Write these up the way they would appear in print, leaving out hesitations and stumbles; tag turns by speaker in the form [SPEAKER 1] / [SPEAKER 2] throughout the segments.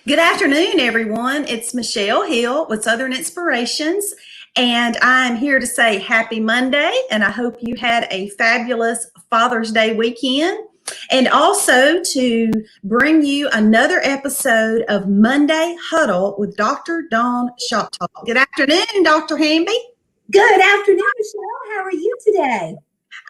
[SPEAKER 1] Good afternoon, everyone. It's Michelle Hill with Southern Inspirations, and I'm here to say happy Monday, and I hope you had a fabulous Father's Day weekend, and also to bring you another episode of Monday Huddle with Dr. Dawn ShopTalk. Good afternoon, Dr. Hamby.
[SPEAKER 2] Good afternoon, Michelle. How are you today?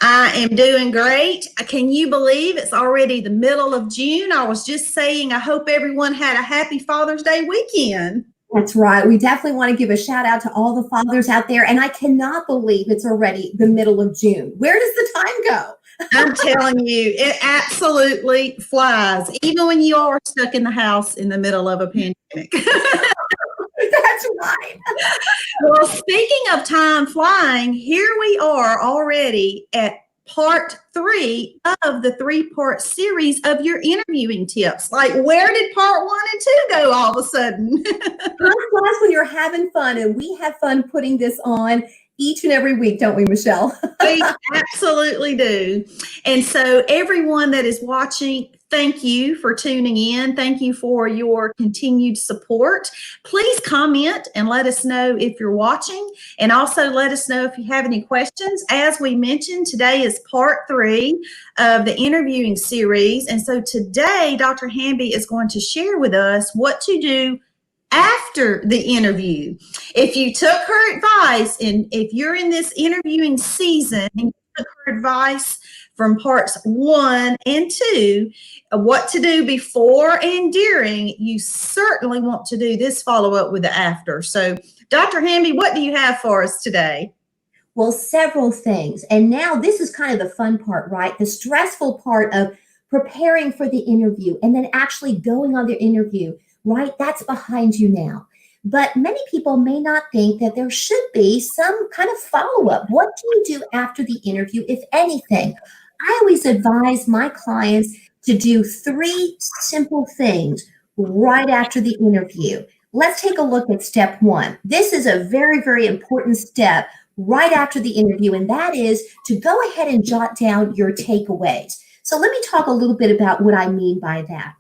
[SPEAKER 1] I am doing great. Can you believe it's already the middle of June? I was just saying, I hope everyone had a happy Father's Day weekend.
[SPEAKER 2] That's right. We definitely want to give a shout out to all the fathers out there. And I cannot believe it's already the middle of June. Where does the time go?
[SPEAKER 1] I'm telling you, it absolutely flies, even when you are stuck in the house in the middle of a pandemic.
[SPEAKER 2] That's right.
[SPEAKER 1] Well, speaking of time flying, here we are already at part 3 of the 3-part series of your interviewing tips. Like, where did part 1 and 2 go all of a sudden?
[SPEAKER 2] Time flies when you're having fun, and we have fun putting this on each and every week, don't we, Michelle?
[SPEAKER 1] We absolutely do. And so everyone that is watching, thank you for tuning in. Thank you for your continued support. Please comment and let us know if you're watching, and also let us know if you have any questions. As we mentioned, today is part 3 of the interviewing series. And so today, Dr. Hamby is going to share with us what to do after the interview. If you took her advice, and if you're in this interviewing season and you took her advice from parts 1 and 2, what to do before and during, you certainly want to do this follow-up with the after. So, Dr. Hamby, what do you have for us today?
[SPEAKER 2] Well, several things. And now this is kind of the fun part, right? The stressful part of preparing for the interview and then actually going on the interview. Right? That's behind you now. But many people may not think that there should be some kind of follow-up. What do you do after the interview, if anything? I always advise my clients to do 3 simple things right after the interview. Let's take a look at step 1. This is a very, very important step right after the interview, and that is to go ahead and jot down your takeaways. So let me talk a little bit about what I mean by that.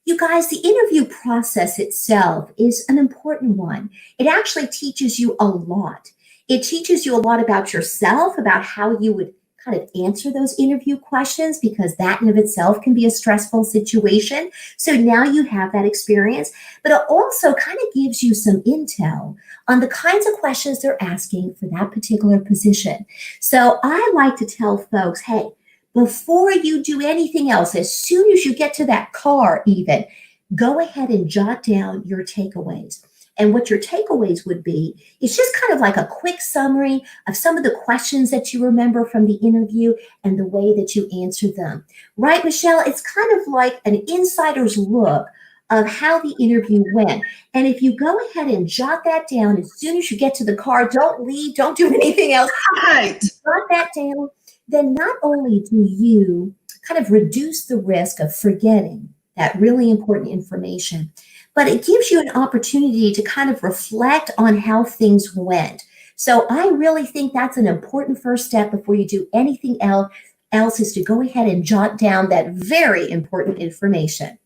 [SPEAKER 2] You guys, the interview process itself is an important one. It actually teaches you a lot. It teaches you a lot about yourself, about how you would kind of answer those interview questions, because that in of itself can be a stressful situation. So now you have that experience, but it also kind of gives you some intel on the kinds of questions they're asking for that particular position. So I like to tell folks, hey, before you do anything else, as soon as you get to that car even, go ahead and jot down your takeaways. And what your takeaways would be is just kind of like a quick summary of some of the questions that you remember from the interview and the way that you answered them. Right, Michelle? It's kind of like an insider's look of how the interview went. And if you go ahead and jot that down as soon as you get to the car, don't leave, don't do anything else.
[SPEAKER 1] Right.
[SPEAKER 2] Jot that down. Then not only do you kind of reduce the risk of forgetting that really important information, but it gives you an opportunity to kind of reflect on how things went. So I really think that's an important first step before you do anything else is to go ahead and jot down that very important information.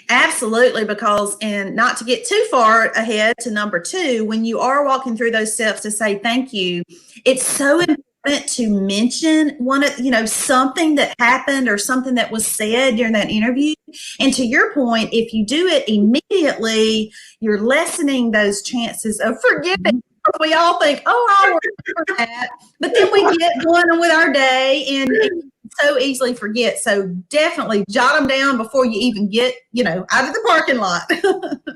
[SPEAKER 1] Absolutely, because, and not to get too far ahead to number 2, when you are walking through those steps to say thank you, it's so important to mention something that happened or something that was said during that interview. And to your point, if you do it immediately, you're lessening those chances of forgetting. We all think, oh, I'll remember that. But then we get going with our day and so easily forget. So definitely jot them down before you even get, out of the parking lot.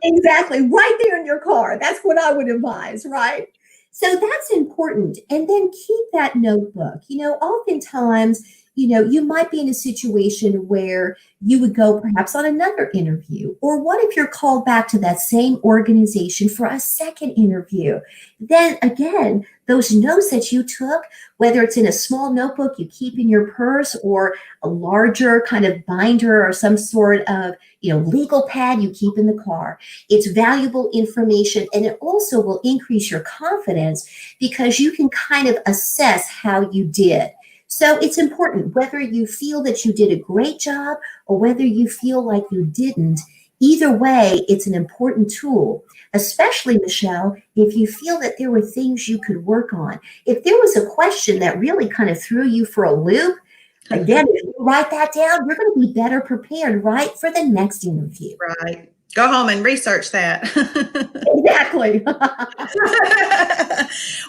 [SPEAKER 2] Exactly. Right there in your car. That's what I would advise, right? So that's important. And then keep that notebook. Oftentimes, you might be in a situation where you would go perhaps on another interview. Or what if you're called back to that same organization for a second interview? Then again, those notes that you took, whether it's in a small notebook you keep in your purse or a larger kind of binder or some sort of legal pad you keep in the car, it's valuable information, and it also will increase your confidence because you can kind of assess how you did. So it's important whether you feel that you did a great job or whether you feel like you didn't. Either way, it's an important tool, especially, Michelle, if you feel that there were things you could work on. If there was a question that really kind of threw you for a loop, again, if you write that down, you're going to be better prepared, right, for the next interview.
[SPEAKER 1] Right. Go home and research that.
[SPEAKER 2] Exactly.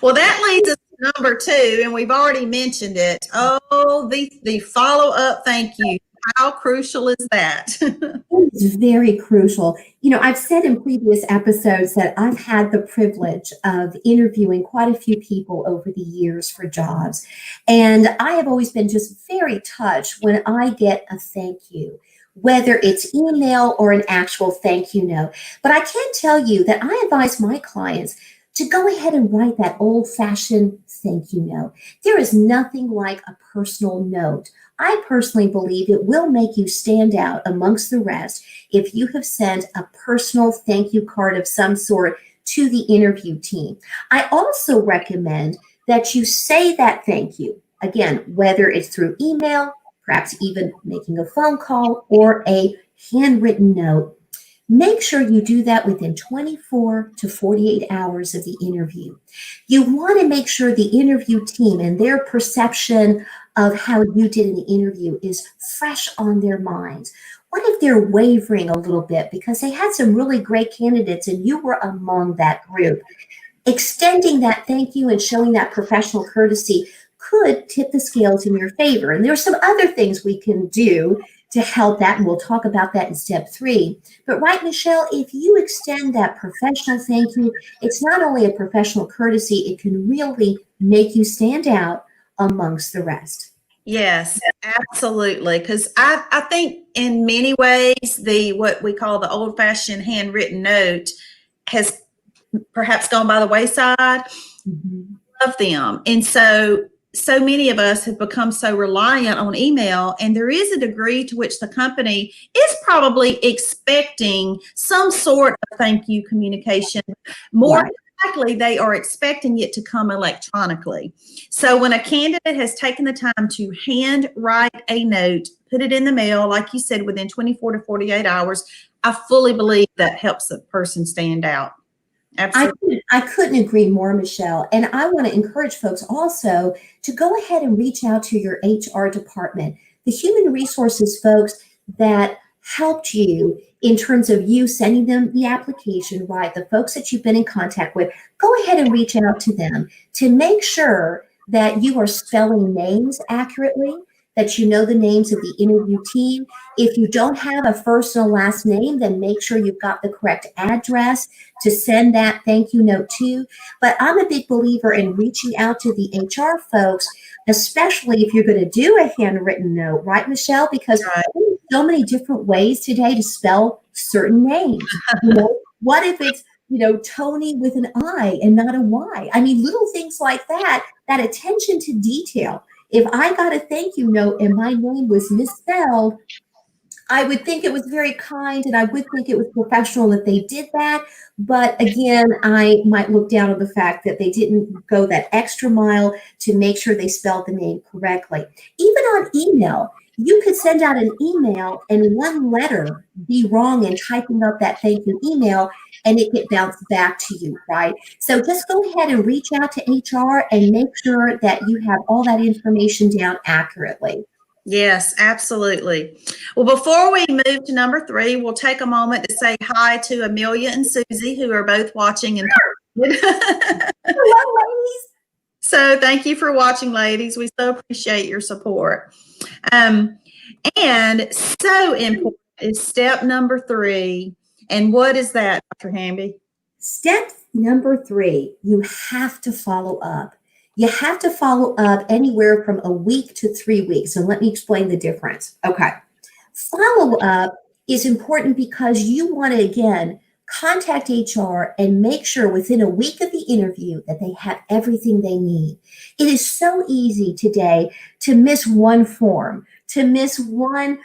[SPEAKER 1] Well, that leads us to number 2, and we've already mentioned it. Oh, the follow-up thank you. How crucial is that?
[SPEAKER 2] It's very crucial. You know, I've said in previous episodes that I've had the privilege of interviewing quite a few people over the years for jobs. And I have always been just very touched when I get a thank you, whether it's email or an actual thank you note. But I can tell you that I advise my clients to go ahead and write that old-fashioned thank you note. There is nothing like a personal note. I personally believe it will make you stand out amongst the rest if you have sent a personal thank you card of some sort to the interview team. I also recommend that you say that thank you, again, whether it's through email, perhaps even making a phone call or a handwritten note. Make sure you do that within 24 to 48 hours of the interview. You want to make sure the interview team and their perception of how you did in the interview is fresh on their minds. What if they're wavering a little bit because they had some really great candidates and you were among that group? Extending that thank you and showing that professional courtesy could tip the scales in your favor. And there's some other things we can do to help that, and we'll talk about that in step 3. But right, Michelle, if you extend that professional thank you, it's not only a professional courtesy, it can really make you stand out amongst the rest.
[SPEAKER 1] Yes, absolutely. Because I think in many ways, what we call the old-fashioned handwritten note has perhaps gone by the wayside.
[SPEAKER 2] Mm-hmm.
[SPEAKER 1] Love them. And so many of us have become so reliant on email, and there is a degree to which the company is probably expecting some sort of thank you communication. More
[SPEAKER 2] Right.
[SPEAKER 1] likely, they are expecting it to come electronically. So when a candidate has taken the time to hand write a note, put it in the mail, like you said, within 24 to 48 hours, I fully believe that helps a person stand out. Absolutely.
[SPEAKER 2] I couldn't agree more, Michelle. And I want to encourage folks also to go ahead and reach out to your HR department, the human resources folks that helped you in terms of you sending them the application, right? The folks that you've been in contact with, go ahead and reach out to them to make sure that you are spelling names accurately, that you know the names of the interview team. If you don't have a first and a last name, then make sure you've got the correct address to send that thank you note to. But I'm a big believer in reaching out to the HR folks, especially if you're going to do a handwritten note, right, Michelle? Because
[SPEAKER 1] Right.
[SPEAKER 2] there's so many different ways today to spell certain names. You know, what if it's, Tony with an I and not a Y? I mean, little things like that, that attention to detail. If I got a thank you note and my name was misspelled, I would think it was very kind and I would think it was professional that they did that. But again, I might look down on the fact that they didn't go that extra mile to make sure they spelled the name correctly. Even on email, you could send out an email and one letter be wrong in typing up that thank you email and it get bounced back to you, right? So just go ahead and reach out to HR and make sure that you have all that information down accurately.
[SPEAKER 1] Yes, absolutely. Well, before we move to number 3, we'll take a moment to say hi to Amelia and Susie, who are both watching and
[SPEAKER 2] Hello, ladies.
[SPEAKER 1] So thank you for watching, ladies. We so appreciate your support. And so important is step number 3. And what is that, Dr. Hamby?
[SPEAKER 2] Step number 3, you have to follow up. You have to follow up anywhere from a week to 3 weeks. And let me explain the difference. Okay. Follow up is important because you want to, again, contact HR and make sure within a week of the interview that they have everything they need. It is so easy today to miss one form, to miss one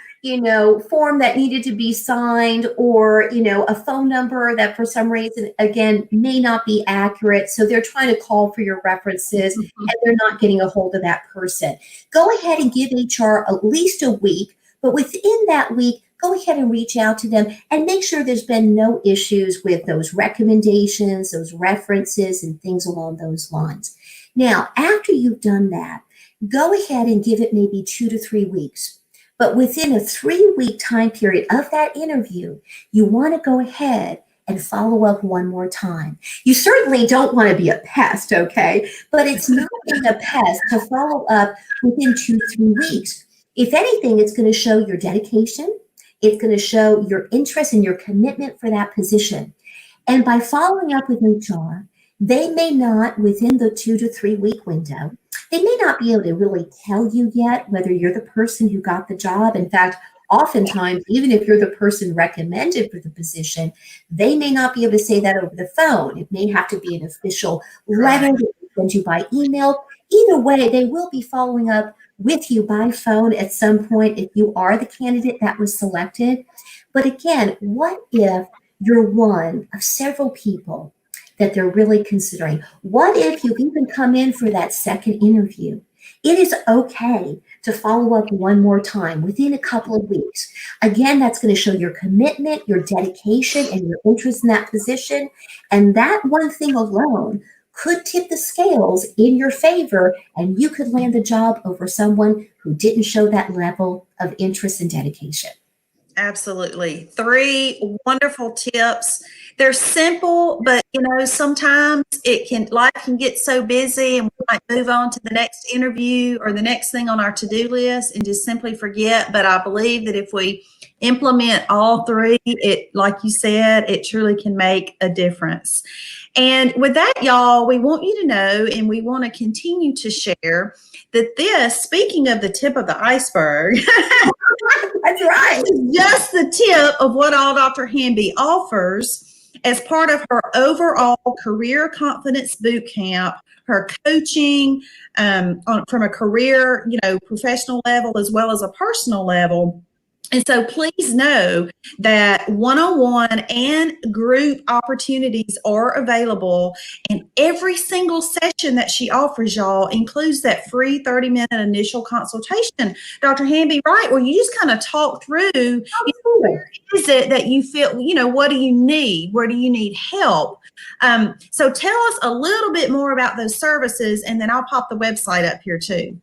[SPEAKER 2] form that needed to be signed, or, a phone number that for some reason, again, may not be accurate. So they're trying to call for your references and they're not getting a hold of that person. Go ahead and give HR at least a week, but within that week, go ahead and reach out to them and make sure there's been no issues with those recommendations, those references, and things along those lines. Now, after you've done that, go ahead and give it maybe 2 to 3 weeks. But within a 3-week time period of that interview, you want to go ahead and follow up one more time. You certainly don't want to be a pest, okay? But it's not being a pest to follow up within 2 to 3 weeks. If anything, it's going to show your dedication. It's going to show your interest and your commitment for that position. And by following up with HR, they may not, within the 2 to 3 week window, they may not be able to really tell you yet whether you're the person who got the job. In fact, oftentimes, even if you're the person recommended for the position, they may not be able to say that over the phone. It may have to be an official letter that they send you by email. Either way, they will be following up with you by phone at some point if you are the candidate that was selected. But again, what if you're one of several people that they're really considering? What if you've even come in for that second interview? It is okay to follow up one more time within a couple of weeks. Again, that's going to show your commitment, your dedication, and your interest in that position. And that one thing alone could tip the scales in your favor, and you could land the job over someone who didn't show that level of interest and dedication.
[SPEAKER 1] Absolutely. 3 wonderful tips. They're simple, but sometimes life can get so busy and we might move on to the next interview or the next thing on our to-do list and just simply forget. But I believe that if we implement all 3, like you said, it truly can make a difference. And with that, y'all, we want you to know, and we want to continue to share that speaking of the tip of the iceberg,
[SPEAKER 2] that's right,
[SPEAKER 1] just the tip of what all Dr. Hamby offers as part of her overall career confidence boot camp, her coaching from a career, professional level as well as a personal level. And so please know that one-on-one and group opportunities are available, and every single session that she offers y'all includes that free 30-minute initial consultation. Dr. Hamby, right, where you just kind of talk through, where is it that you feel, what do you need? Where do you need help? So tell us a little bit more about those services, and then I'll pop the website up here too.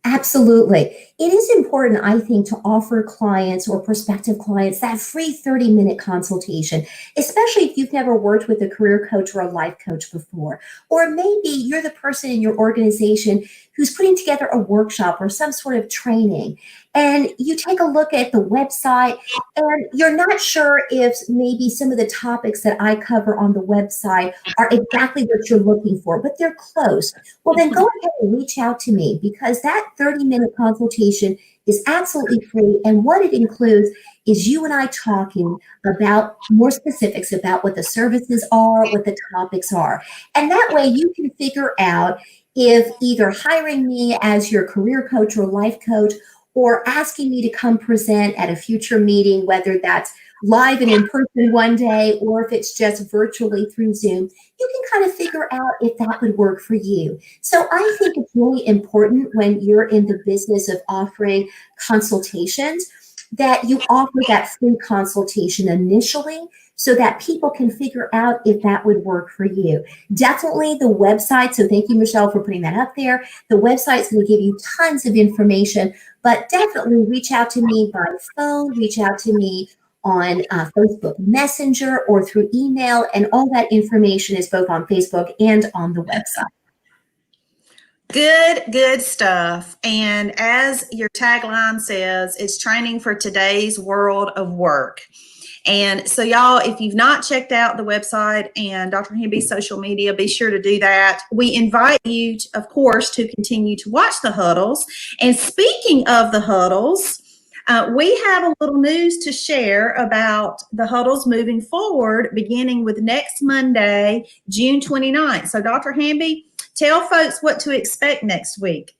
[SPEAKER 2] Absolutely. It is important, I think, to offer clients or prospective clients that free 30-minute consultation, especially if you've never worked with a career coach or a life coach before. Or maybe you're the person in your organization who's putting together a workshop or some sort of training, and you take a look at the website and you're not sure if maybe some of the topics that I cover on the website are exactly what you're looking for, but they're close. Well, then go ahead and reach out to me, because that 30-minute consultation is absolutely free. And what it includes is you and I talking about more specifics about what the services are, what the topics are. And that way you can figure out if either hiring me as your career coach or life coach, or asking me to come present at a future meeting, whether that's live and in person one day, or if it's just virtually through Zoom, you can kind of figure out if that would work for you. So I think it's really important when you're in the business of offering consultations that you offer that free consultation initially, so that people can figure out if that would work for you. Definitely the website. So thank you, Michelle, for putting that up there. The website is going to give you tons of information, but definitely reach out to me by phone, reach out to me on Facebook Messenger or through email. And all that information is both on Facebook and on the website.
[SPEAKER 1] Good stuff. And as your tagline says, it's training for today's world of work. And so y'all, if you've not checked out the website and Dr. Hamby's social media, be sure to do that. We invite you, of course, to continue to watch the huddles. And speaking of the huddles, we have a little news to share about the huddles moving forward, beginning with next Monday, June 29th. So Dr. Hamby, tell folks what to expect next week.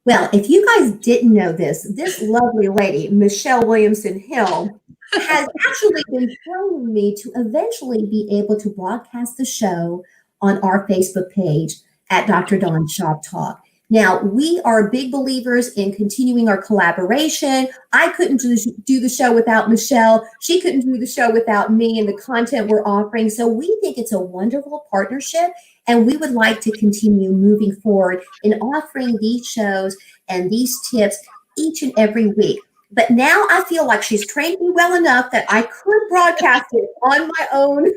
[SPEAKER 2] Well, if you guys didn't know this lovely lady, Michelle Williamson Hill, has actually been training me to eventually be able to broadcast the show on our Facebook page at Dr. Dawn ShopTalk. Now, we are big believers in continuing our collaboration. I couldn't do the show without Michelle. She couldn't do the show without me and the content we're offering. So we think it's a wonderful partnership, and we would like to continue moving forward in offering these shows and these tips each and every week. But now I feel like she's trained me well enough that I could broadcast it on my own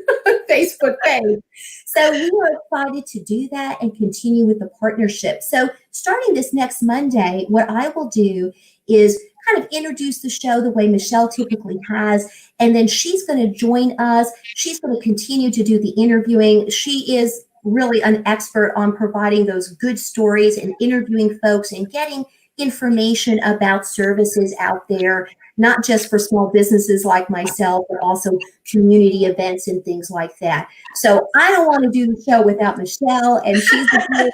[SPEAKER 2] Facebook page. So we are excited to do that and continue with the partnership. So starting this next Monday, what I will do is kind of introduce the show the way Michelle typically has, and then she's going to join us. She's going to continue to do the interviewing. She is really an expert on providing those good stories and interviewing folks and getting information about services out there, not just for small businesses like myself, but also community events and things like that. So I don't want to do the show without Michelle, and she's going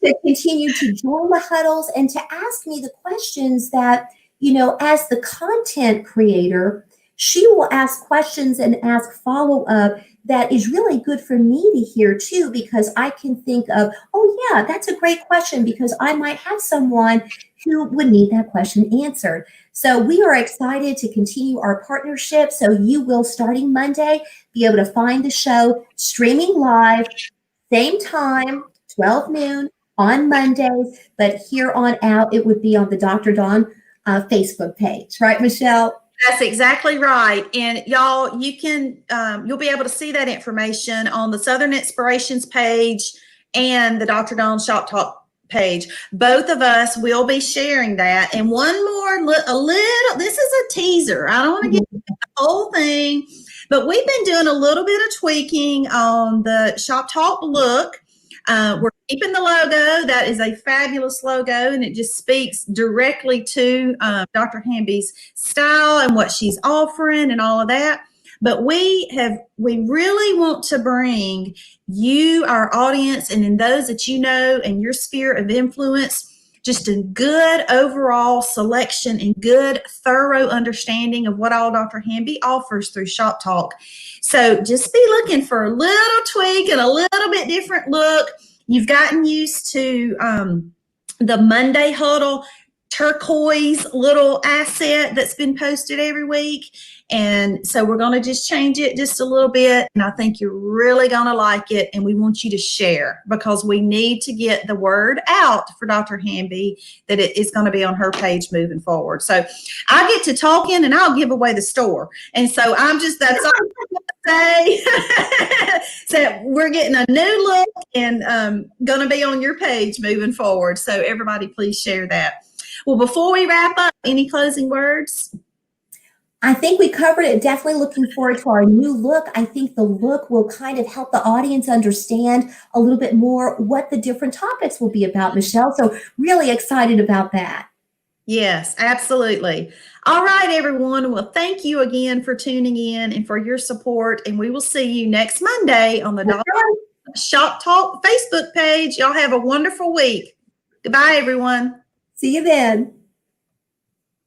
[SPEAKER 2] to continue to join the huddles and to ask me the questions that, you know, as the content creator, she will ask questions and ask follow-up that is really good for me to hear too, because I can think of, oh yeah, that's a great question, because I might have someone who would need that question answered. So we are excited to continue our partnership. So you will, starting Monday, be able to find the show streaming live, same time, 12 noon on Mondays, but here on out, it would be on the Dr. Dawn Facebook page. Right, Michelle?
[SPEAKER 1] That's exactly right. And y'all, you can, you'll be able to see that information on the Southern Inspirations page and the Dr. Dawn Shop Talk page. Both of us will be sharing that. And one more, this is a teaser. I don't want to get the whole thing, but we've been doing a little bit of tweaking on the Shop Talk look. We're keeping the logo. That is a fabulous logo, and it just speaks directly to Dr. Hamby's style and what she's offering and all of that. But we really want to bring you, our audience, and in those that you know and your sphere of influence, just a good overall selection and good thorough understanding of what all Dr. Hamby offers through Shop Talk. So just be looking for a little tweak and a little bit different look. You've gotten used to the Monday Huddle turquoise little asset that's been posted every week. And so we're going to just change it just a little bit. And I think you're really going to like it. And we want you to share, because we need to get the word out for Dr. Hamby that it is going to be on her page moving forward. So I get to talking and I'll give away the store. And so that's all I'm going to say. So we're getting a new look and going to be on your page moving forward. So everybody please share that. Well, before we wrap up, any closing words?
[SPEAKER 2] I think we covered it. Definitely looking forward to our new look. I think the look will kind of help the audience understand a little bit more what the different topics will be about, Michelle. So really excited about that.
[SPEAKER 1] Yes, absolutely. All right, everyone. Well, thank you again for tuning in and for your support. And we will see you next Monday on the Shop Talk Facebook page. Y'all have a wonderful week. Goodbye, everyone.
[SPEAKER 2] See you then.